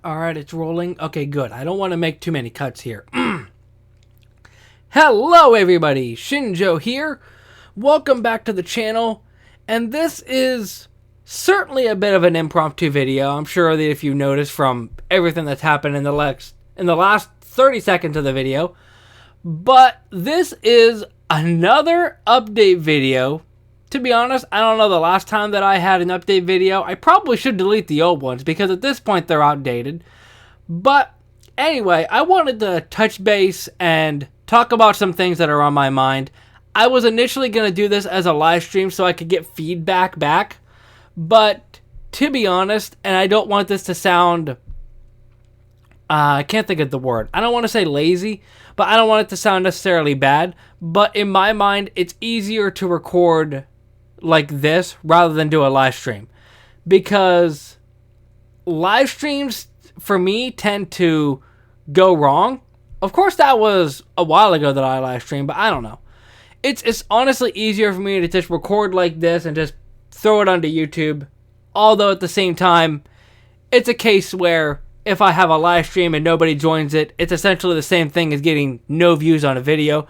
Alright, it's rolling. Okay, good. I don't want to make too many cuts here. Hello, everybody. Shinjo here. Welcome back to the channel. And this is certainly a bit of an impromptu video. I'm sure that if you noticed from everything that's happened in the last 30 seconds of the video. But this is another update video. To be honest, I don't know the last time that I had an update video. I probably should delete the old ones because at this point they're outdated. But anyway, I wanted to touch base and talk about some things that are on my mind. I was initially going to do this as a live stream so I could get feedback back. But to be honest, and I don't want this to sound... I can't think of the word. I don't want to say lazy, but I don't want it to sound necessarily bad. But in my mind, it's easier to record like this rather than do a live stream, because live streams for me tend to go wrong. Of course, that was a while ago that I live streamed, but I don't know. It's honestly easier for me to just record like this and just throw it onto YouTube. Although at the same time, it's a case where if I have a live stream and nobody joins it, it's essentially the same thing as getting no views on a video.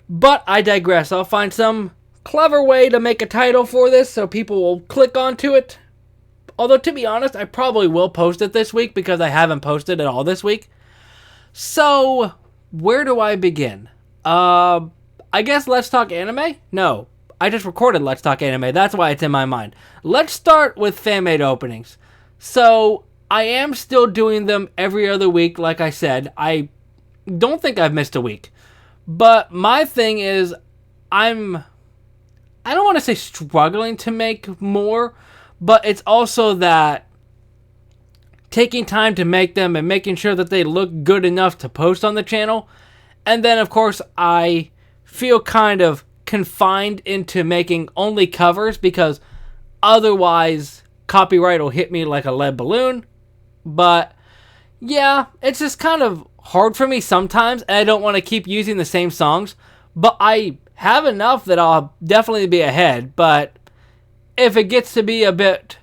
But I digress. I'll find some clever way to make a title for this so people will click onto it. Although, to be honest, I probably will post it this week because I haven't posted at all this week. So, where do I begin? I guess Let's Talk Anime? No, I just recorded Let's Talk Anime. That's why it's in my mind. Let's start with fan-made openings. So, I am still doing them every other week, like I said. I don't think I've missed a week. But my thing is, I don't want to say struggling to make more, but it's also that taking time to make them and making sure that they look good enough to post on the channel. And then, of course, I feel kind of confined into making only covers because otherwise copyright will hit me like a lead balloon. But yeah, it's just kind of hard for me sometimes, and I don't want to keep using the same songs. But I have enough that I'll definitely be ahead. But if it gets to be a bit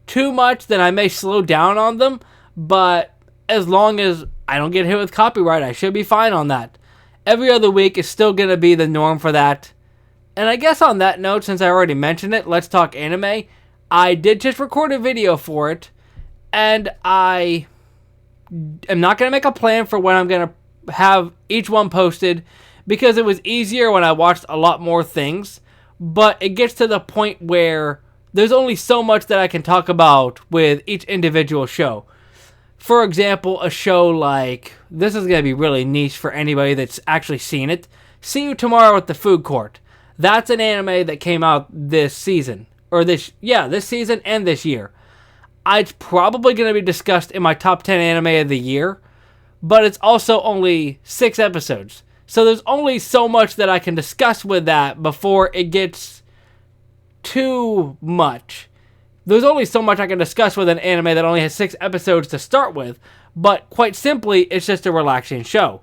too much, then I may slow down on them. But as long as I don't get hit with copyright, I should be fine on that. Every other week is still going to be the norm for that. And I guess on that note, since I already mentioned it, Let's Talk Anime, I did just record a video for it. And I am not going to make a plan for when I'm going to have each one posted, because it was easier when I watched a lot more things. But it gets to the point where there's only so much that I can talk about with each individual show. For example, a show like, this is going to be really niche for anybody that's actually seen it, See You Tomorrow at the Food Court. That's an anime that came out this season. Or this season and this year. It's probably going to be discussed in my top 10 anime of the year, but it's also only 6 episodes. So there's only so much that I can discuss with that before it gets too much. There's only so much I can discuss with an anime that only has 6 episodes to start with, but quite simply, it's just a relaxing show.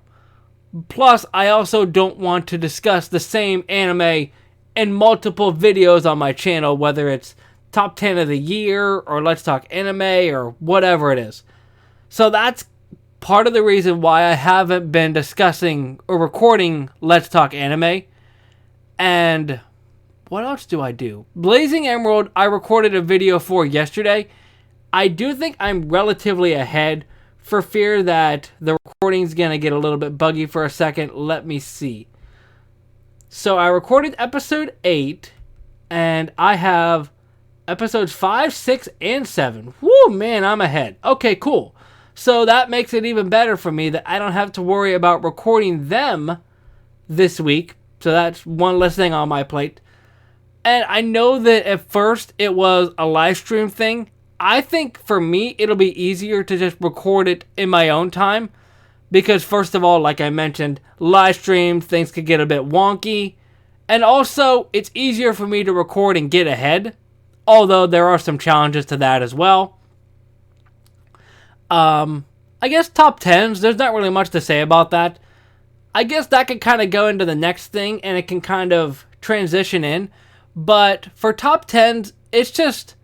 Plus, I also don't want to discuss the same anime in multiple videos on my channel, whether it's top 10 of the year, or Let's Talk Anime, or whatever it is. So that's part of the reason why I haven't been discussing or recording Let's Talk Anime. And what else do I do? Blazing Emerald, I recorded a video for yesterday. I do think I'm relatively ahead, for fear that the recording's going to get a little bit buggy for a second. Let me see. So I recorded episode 8, and I have episodes 5, 6, and 7. Woo, man, I'm ahead. Okay, cool. So that makes it even better for me that I don't have to worry about recording them this week. So that's one less thing on my plate. And I know that at first it was a live stream thing. I think for me, it'll be easier to just record it in my own time. Because first of all, like I mentioned, live stream, things could get a bit wonky. And also, it's easier for me to record and get ahead. Although there are some challenges to that as well. I guess top 10s, there's not really much to say about that. I guess that could kind of go into the next thing, and it can kind of transition in. But for top 10s, it's just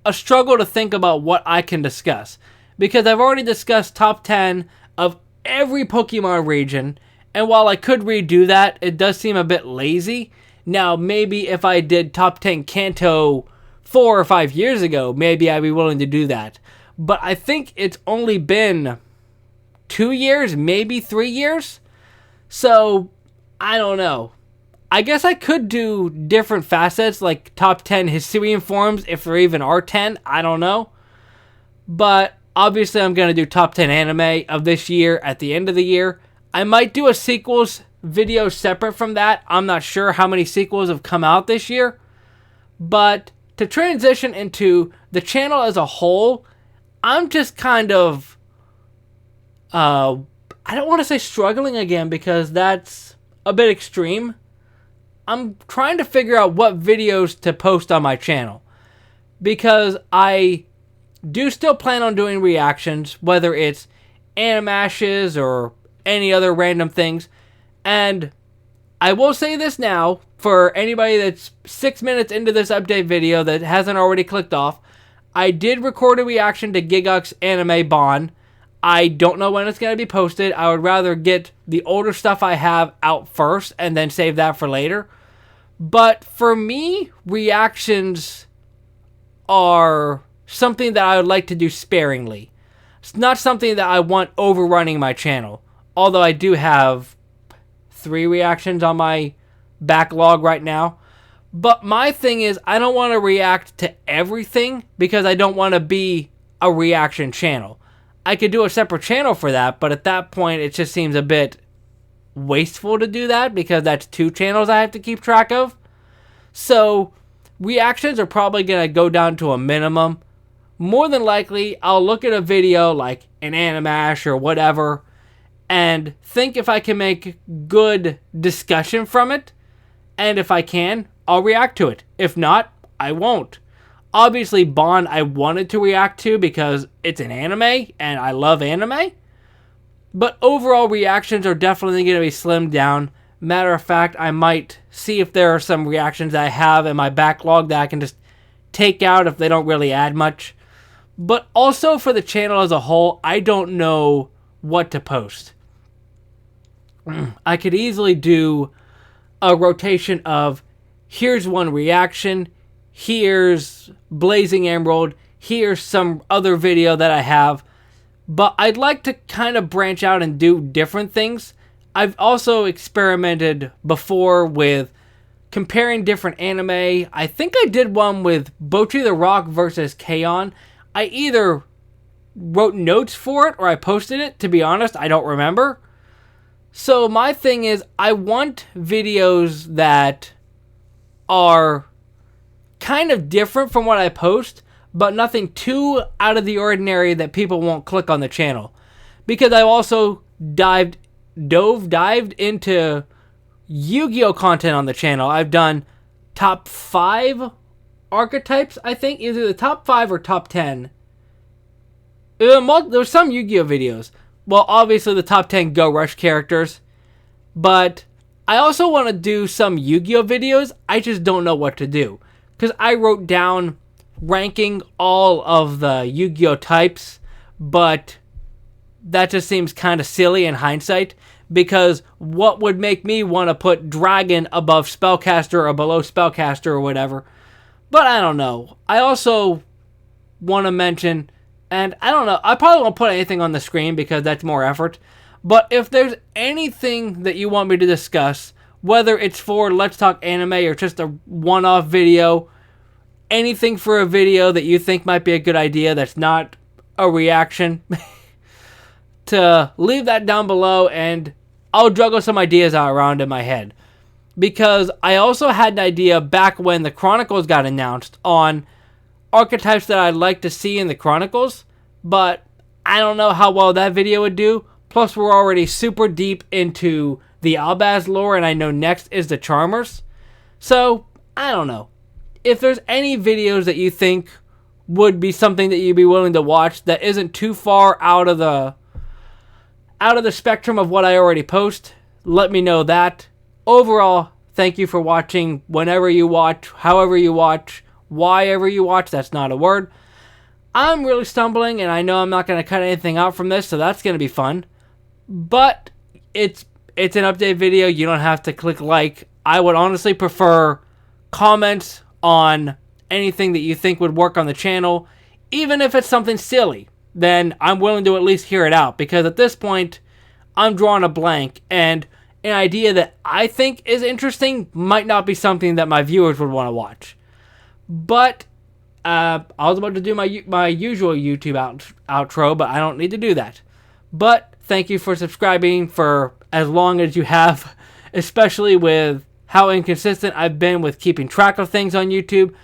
a struggle to think about what I can discuss. because I've already discussed top 10 of every Pokemon region, and while I could redo that, it does seem a bit lazy. Now, maybe if I did top 10 Kanto 4 or 5 years ago, maybe I'd be willing to do that. But I think it's only been 2 years, maybe 3 years. So, I don't know. I guess I could do different facets, like top 10 Hisuian forms, if there even are 10. I don't know. But obviously, I'm going to do top 10 anime of this year at the end of the year. I might do a sequels video separate from that. I'm not sure how many sequels have come out this year. But to transition into the channel as a whole, I'm just kind of, I don't want to say struggling again because that's a bit extreme. I'm trying to figure out what videos to post on my channel, because I do still plan on doing reactions, whether it's Animashes or any other random things. And I will say this now, for anybody that's 6 minutes into this update video that hasn't already clicked off, I did record a reaction to Gigguk's anime Bon. I don't know when it's going to be posted. I would rather get the older stuff I have out first and then save that for later. But for me, reactions are something that I would like to do sparingly. It's not something that I want overrunning my channel. Although I do have 3 reactions on my backlog right now. But my thing is, I don't want to react to everything because I don't want to be a reaction channel. I could do a separate channel for that, but at that point it just seems a bit wasteful to do that because that's 2 channels I have to keep track of. So reactions are probably going to go down to a minimum. More than likely, I'll look at a video like an Animash or whatever and think if I can make good discussion from it. And if I can, I'll react to it. If not, I won't. Obviously, Bon I wanted to react to because it's an anime and I love anime. But overall reactions are definitely going to be slimmed down. Matter of fact, I might see if there are some reactions I have in my backlog that I can just take out if they don't really add much. But also for the channel as a whole, I don't know what to post. I could easily do a rotation of here's one reaction, here's Blazing Emerald, here's some other video that I have. But I'd like to kind of branch out and do different things. I've also experimented before with comparing different anime. I think I did one with Bocchi the Rock versus K-On! I either wrote notes for it or I posted it. To be honest, I don't remember. So my thing is, I want videos that are kind of different from what I post, but nothing too out of the ordinary that people won't click on the channel. Because I also dived into Yu-Gi-Oh content on the channel. I've done top 5 archetypes, I think. Either the top 5 or top 10. There's some Yu-Gi-Oh videos. Well, obviously the top 10 Go Rush characters. But I also want to do some Yu-Gi-Oh videos. I just don't know what to do. Because I wrote down ranking all of the Yu-Gi-Oh types. But that just seems kind of silly in hindsight. Because what would make me want to put Dragon above Spellcaster or below Spellcaster or whatever? But I don't know. I also want to mention, and I don't know, I probably won't put anything on the screen because that's more effort. But if there's anything that you want me to discuss, whether it's for Let's Talk Anime or just a one-off video, anything for a video that you think might be a good idea that's not a reaction, to leave that down below and I'll juggle some ideas out around in my head. Because I also had an idea back when the Chronicles got announced on archetypes that I'd like to see in the Chronicles, but I don't know how well that video would do. Plus, we're already super deep into the Albaz lore, and I know next is the Charmers. So, I don't know. If there's any videos that you think would be something that you'd be willing to watch that isn't too far out of the spectrum of what I already post, let me know that. Overall, thank you for watching whenever you watch, however you watch, why ever you watch, that's not a word. I'm really stumbling, and I know I'm not going to cut anything out from this, so that's going to be fun. But it's an update video. You don't have to click like. I would honestly prefer comments on anything that you think would work on the channel. Even if it's something silly, then I'm willing to at least hear it out. Because at this point, I'm drawing a blank, and an idea that I think is interesting might not be something that my viewers would want to watch. But I was about to do my usual YouTube outro, but I don't need to do that. But thank you for subscribing for as long as you have, especially with how inconsistent I've been with keeping track of things on YouTube.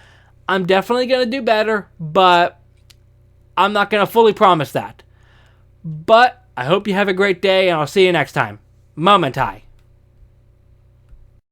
I'm definitely going to do better, but I'm not going to fully promise that. But I hope you have a great day, and I'll see you next time. Momentai.